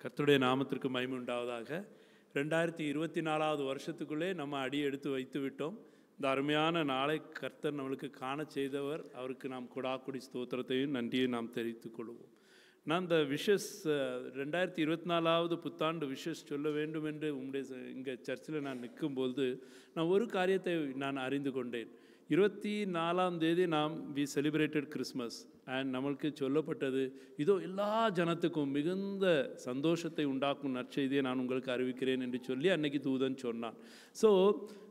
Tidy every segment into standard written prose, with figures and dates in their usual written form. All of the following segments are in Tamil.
கர்த்தருடைய நாமத்திற்கு மகிமை உண்டாவதாக. 2024வது வருஷத்துக்குள்ளே நம்ம அடி எடுத்து வைத்து விட்டோம். இந்த அருமையான நாளை கர்த்தர் நம்மளுக்கு காண செய்தவர். அவருக்கு நாம் கொடாக்குடி ஸ்தோத்திரத்தையும் நன்றியை நாம் தெரிவித்துக் கொள்வோம். நான் இந்த விஷஸ் 2024வது புத்தாண்டு விஷஸ் சொல்ல வேண்டும் என்று இங்கே சர்ச்சில் நான் நிற்கும்போது நான் ஒரு காரியத்தை நான் அறிந்து கொண்டேன். 24ஆம் தேதி வி செலிப்ரேட்டட் கிறிஸ்மஸ் அண்ட் நம்மளுக்கு சொல்லப்பட்டது, இதோ எல்லா ஜனத்துக்கும் மிகுந்த சந்தோஷத்தை உண்டாக்கும் நற்செய்தியை நான் உங்களுக்கு அறிவிக்கிறேன் என்று சொல்லி அன்னைக்கு தூதன் சொன்னான். ஸோ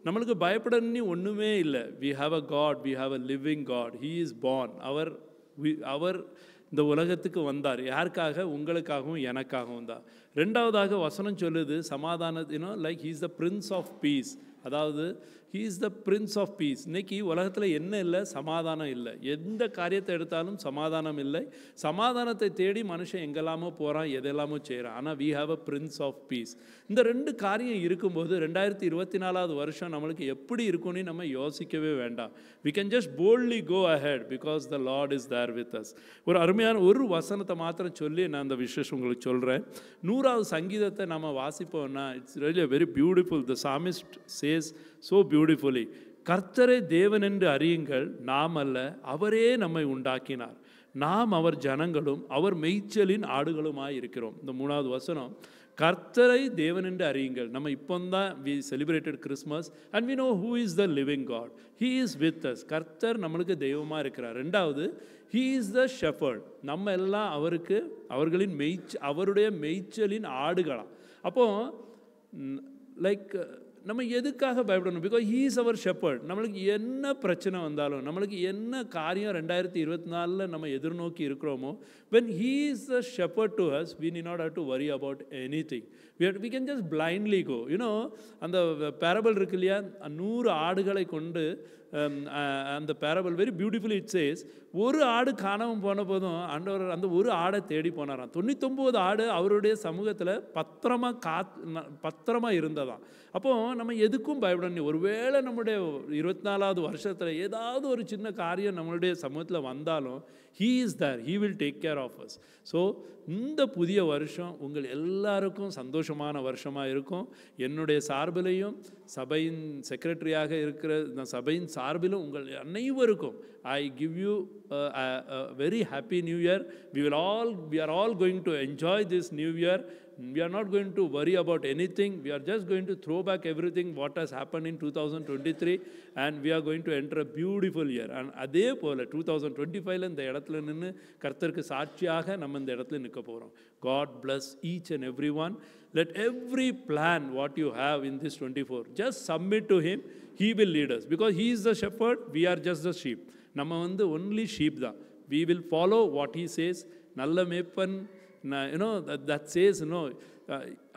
நம்மளுக்கு பயப்படணும் ஒன்றுமே இல்லை. We have a god, we have a living God. He is born. அவர் இந்த உலகத்துக்கு வந்தார். யாருக்காக? உங்களுக்காகவும் எனக்காகவும் தான். ரெண்டாவதாக வசனம் சொல்லுது சமாதானம், like he is the prince of peace. அதாவது he is the prince of peace. இன்றைக்கி உலகத்தில் என்ன இல்லை? சமாதானம் இல்லை. எந்த காரியத்தை எடுத்தாலும் சமாதானம் இல்லை. சமாதானத்தை தேடி மனுஷன் எங்கெல்லாமோ போகிறான், எதெல்லாமோ செய்கிறான். ஆனால் we have a prince of peace. இந்த ரெண்டு காரியம் இருக்கும்போது 2024வது வருஷம் நம்மளுக்கு எப்படி இருக்கும்னு நம்ம யோசிக்கவே வேண்டாம். We can just boldly go ahead because the lord is there with us. ஒரு அருமையான ஒரு வசனத்தை மாத்திரம் சொல்லி நான் அந்த விசேஷம் உங்களுக்கு சொல்கிறேன். 100வது சங்கீதத்தை நம்ம வாசிப்போம்னா it's really very beautiful. The psalmist says so beautifully, கர்த்தரை தேவன் என்று அறியுங்கள், நாம் அல்ல, அவரே நம்மை உண்டாக்கினார், நாம் அவர் ஜனங்களும் அவர் மேய்ச்சலின் ஆடுகளுமாய் இருக்கிறோம். இந்த 3வது வசனம், கர்த்தரை தேவன் என்று அறியுங்கள். நம்ம இப்போ தான் we celebrated Christmas and we know who is the living God. He is with us. கர்த்தர் நம்மளுக்கு தெய்வமாக இருக்கிறார். ரெண்டாவது, ஹீ இஸ் த ஷெப்பர்ட். நம்ம எல்லாம் அவர்களின் அவருடைய மேய்ச்சலின் ஆடுகளாம். அப்போது லைக் நம்ம எதுக்காக பயப்படணும்? Because he is our shepherd. நம்மளுக்கு என்ன பிரச்சனை வந்தாலும், நம்மளுக்கு என்ன காரியம் 2024 நம்ம எதிர்நோக்கி இருக்கிறோமோ, when he is the shepherd to us, we need not have to worry about anything. We can just blindly go. அந்த பேரபிள் இருக்கு இல்லையா, 100 ஆடுகளை கொண்டு அந்த parable very beautifully it chase, ஒரு ஆடு காணாமல் போன போதும் ஆண்டவர் அந்த ஒரு ஆடை தேடி போனாராம். 99 ஆடு அவருடைய சமூகத்தில் பத்திரமா இருந்ததாம். அப்போது நம்ம எதுக்கும் பயப்படணும். ஒருவேளை நம்முடைய 24வது வருஷத்தில் ஏதாவது ஒரு சின்ன காரியம் நம்மளுடைய சமூகத்தில் வந்தாலும் he is there, he will take care of us. So இந்த புதிய வருஷம் உங்கள் எல்லாருக்கும் சந்தோஷமான வருஷமாக இருக்கும். என்னுடைய சார்பிலையும் சபையின் செக்ரட்டரியாக இருக்கிற சபையின் சார்பிலும் உங்கள் அனைவருக்கும் I give you a very happy new year. We are all going to enjoy this new year. We are not going to worry about anything. We are just going to throw back everything what has happened in 2023 and we are going to enter a beautiful year. And அதே போல் 2025 இந்த இடத்துல நின்று கர்த்தருக்கு சாட்சியாக நம்ம இந்த இடத்துல நிற்க போகிறோம். God bless each and everyone. Let every plan what you have in this 24 just submit to him. He will lead us because he is the shepherd. We are just the sheep. நம்ம only sheep தான். We will follow what he says. நல்ல மேய்ப்பன் that says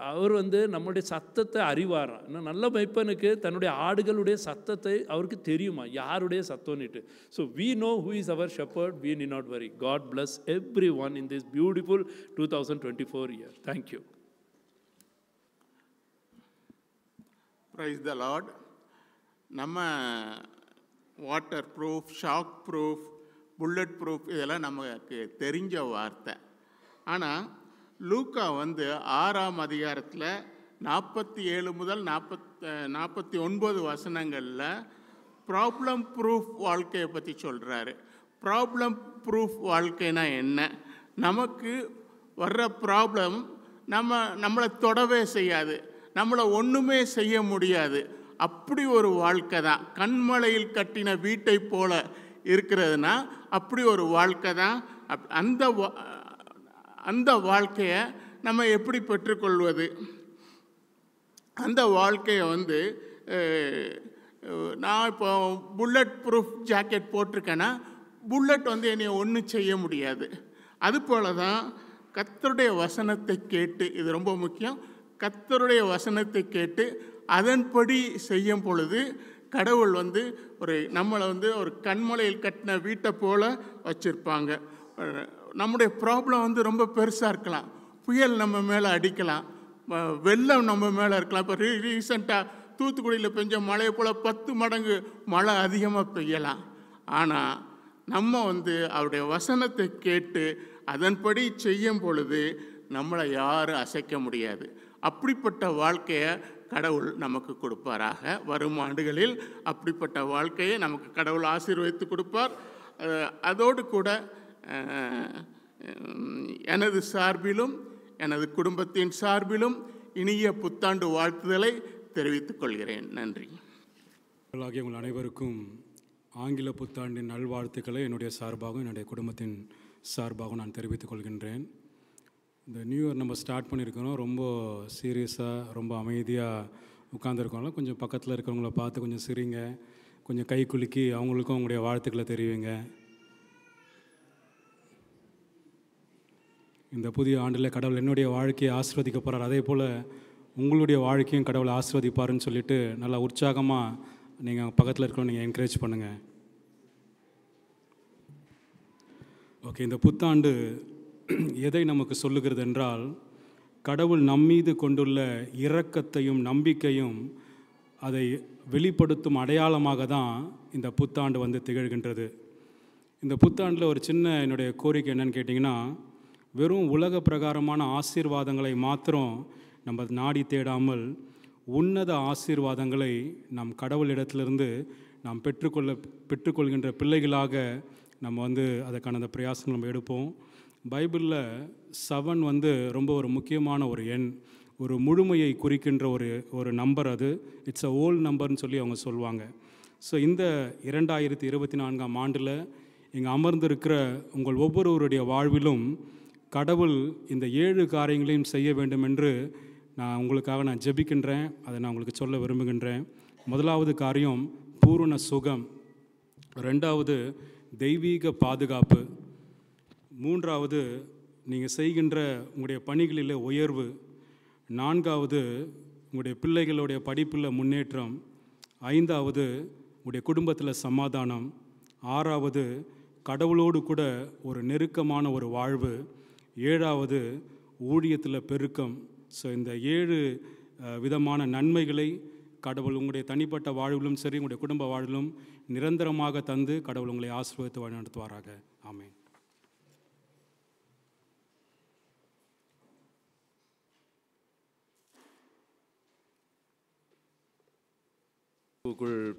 அவர் நம்முடைய சத்தத்தை அறிவாராம். நல்ல மேய்ப்பனுக்கு தன்னுடைய ஆடுகளுடைய சத்தத்தை அவருக்கு தெரியுமா, யாருடைய சத்தம்னுட்டு. So we know who is our shepherd. We need not worry. God bless everyone in this beautiful 2024 year. Thank you. Praise the Lord. நம்ம water proof, shock proof, bullet proof இதெல்லாம் நமக்கு தெரிஞ்ச வார்த்தை. ஆனால் லூக்கா 6ஆம் அதிகாரத்தில் 47 முதல் 49 வசனங்களில் ப்ராப்ளம் ப்ரூஃப் வாழ்க்கையை பற்றி சொல்கிறாரு. ப்ராப்ளம் ப்ரூஃப் வாழ்க்கைனா என்ன? நமக்கு வர்ற ப்ராப்ளம் நம்மளை தொடவே செய்யாது, நம்மளை ஒன்றுமே செய்ய முடியாது. அப்படி ஒரு வாழ்க்கை தான். கண்மலையில் கட்டின வீட்டை போல இருக்கிறதுனா அப்படி ஒரு வாழ்க்கை தான். அந்த வாழ்க்கையை நம்ம எப்படி பெற்றுக்கொள்வது? அந்த வாழ்க்கையை நான் இப்போ புல்லட் ப்ரூஃப் ஜாக்கெட் போட்டிருக்கேன்னா புல்லட் என்னை ஒன்றும் செய்ய முடியாது. அதுபோல தான் கர்த்தருடைய வசனத்தை கேட்டு, இது ரொம்ப முக்கியம், கர்த்தருடைய வசனத்தை கேட்டு அதன்படி செய்யும் பொழுது கடவுள் நம்மளை ஒரு கண்மலையில் கட்டின வீட்டை போல் வச்சுருப்பாங்க. நம்முடைய ப்ராப்ளம் ரொம்ப பெருசாக இருக்கலாம். புயல் நம்ம மேலே அடிக்கலாம், வெள்ளம் நம்ம மேலே இருக்கலாம். இப்போ ரீசெண்டாக தூத்துக்குடியில் பெஞ்ச மழையை போல் 10 மடங்கு மழை அதிகமாக பெய்யலாம். ஆனால் நம்ம அவருடைய வசனத்தை கேட்டு அதன்படி செய்யும் பொழுது நம்மளை யாரும் அசைக்க முடியாது. அப்படிப்பட்ட வாழ்க்கையை கடவுள் நமக்கு கொடுப்பாராக. வரும் ஆண்டுகளில் அப்படிப்பட்ட வாழ்க்கையை நமக்கு கடவுள் ஆசீர்வதித்து கொடுப்பார். அதோடு கூட எனது சார்பிலும் எனது குடும்பத்தின் சார்பிலும் இனிய புத்தாண்டு வாழ்த்துதலை தெரிவித்துக் கொள்கிறேன். நன்றி. உங்கள் அனைவருக்கும் ஆங்கில புத்தாண்டின் நல்வாழ்த்துக்களை என்னுடைய சார்பாகவும் என்னுடைய குடும்பத்தின் சார்பாகவும் நான் தெரிவித்துக் கொள்கின்றேன். இந்த நியூ இயர் நம்ம ஸ்டார்ட் பண்ணியிருக்கிறோம். ரொம்ப சீரியஸாக ரொம்ப அமைதியாக உட்காந்துருக்கோம்ல. கொஞ்சம் பக்கத்தில் இருக்கிறவங்கள பார்த்து கொஞ்சம் சிரிங்க, கொஞ்சம் கை குலுக்கி அவங்களுக்கும் அவங்களுடைய வாழ்த்துக்களை தெரிவிங்க. இந்த புதிய ஆண்டில் கடவுள் என்னுடைய வாழ்க்கையை ஆசீர்வதிக்க போகிறார். அதே போல் உங்களுடைய வாழ்க்கையும் கடவுளை ஆசீர்வதிப்பாருன்னு சொல்லிட்டு நல்லா உற்சாகமாக நீங்கள் பக்கத்தில் இருக்கிறவங்க நீங்கள் என்கரேஜ் பண்ணுங்கள். ஓகே, இந்த புத்தாண்டு எதை நமக்கு சொல்லுகிறது என்றால், கடவுள் நம்மீது கொண்டுள்ள இரக்கத்தையும் நம்பிக்கையும் அதை வெளிப்படுத்தும் அடையாளமாக தான் இந்த புத்தாண்டு திகழ்கின்றது. இந்த புத்தாண்டில் ஒரு சின்ன என்னுடைய கோரிக்கை என்னன்னு கேட்டிங்கன்னா, வெறும் உலக பிரகாரமான ஆசீர்வாதங்களை மாத்திரம் நம்ம நாடி தேடாமல் உன்னத ஆசீர்வாதங்களை நம் கடவுளிடத்திலிருந்து நாம் பெற்றுக்கொள்கின்ற பிள்ளைகளாக நம்ம அதுக்கான அந்த பிரயாசங்கள் நம்ம எடுப்போம். பைபிளில் 7 ரொம்ப ஒரு முக்கியமான ஒரு எண், ஒரு முழுமையை குறிக்கின்ற ஒரு நம்பர். அது இட்ஸ் அ ஓல் நம்பர்னு சொல்லி அவங்க சொல்லுவாங்க. ஸோ இந்த 2024ஆம் ஆண்டில் இங்கே அமர்ந்திருக்கிற உங்கள் ஒவ்வொருவருடைய வாழ்விலும் கடவுள் இந்த 7 காரியங்களையும் செய்ய வேண்டும் என்று நான் உங்களுக்காக ஜெபிக்கின்றேன். அதை நான் உங்களுக்கு சொல்ல விரும்புகின்றேன். முதலாவது காரியம் பூரண சுகம், 2வது தெய்வீக பாதுகாப்பு, 3வது நீங்கள் செய்கின்ற உங்களுடைய பணிகளில் உயர்வு, 4வது உங்களுடைய பிள்ளைகளுடைய படிப்பில் முன்னேற்றம், 5வது உங்களுடைய குடும்பத்தில் சமாதானம், 6வது கடவுளோடு கூட ஒரு நெருக்கமான ஒரு வாழ்வு, 7வது ஊழியத்தில் பெருக்கம். ஸோ இந்த 7 விதமான நன்மைகளை கடவுள் உங்களுடைய தனிப்பட்ட வாழ்விலும் சரி உங்களுடைய குடும்ப வாழ்விலும் நிரந்தரமாக தந்து கடவுள் உங்களை ஆசீர்வதித்து வழிநடத்துவாராக. ஆமென்.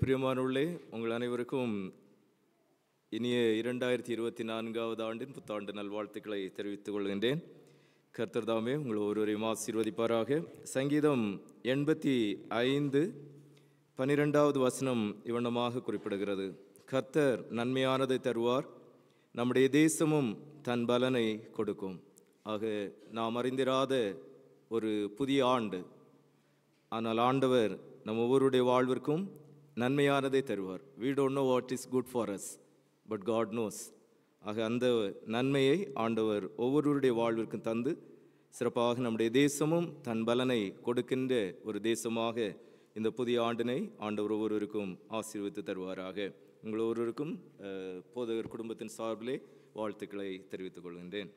பிரியமானவர்களே, உங்கள் அனைவருக்கும் இனிய 2024ஆவது ஆண்டின் புத்தாண்டு நல்வாழ்த்துக்களை தெரிவித்துக் கொள்கின்றேன். கர்த்தர் தாமே உங்கள் ஒருவரையும் ஆசீர்வதிப்பாராக. சங்கீதம் 85:12வது வசனம் இவ்வண்ணமாக குறிப்பிடுகிறது: கர்த்தர் நன்மையானதை தருவார், நம்முடைய தேசமும் தன் பலனை கொடுக்கும். ஆக நாம் அறிந்திராத ஒரு புதிய ஆண்டு, ஆனால் ஆண்டவர் நம் ஒவ்வொருடைய வாழ்விற்கும் நன்மையானதை தருவார். We don't know what is good for us, but God knows. ஆக அந்த நன்மையை ஆண்டவர் ஒவ்வொருவருடைய வாழ்விற்கும் தந்து சிறப்பாக நம்முடைய தேசமும் தன் பலனை கொடுக்கின்ற ஒரு தேசமாக இந்த புதிய ஆண்டினை ஆண்டவர் ஒவ்வொருவருக்கும் ஆசீர்வதித்து தருவாராக. உங்கள் ஒவ்வொருவருக்கும் போதகர் குடும்பத்தின் சார்பிலே வாழ்த்துக்களை தெரிவித்துக் கொள்கின்றேன்.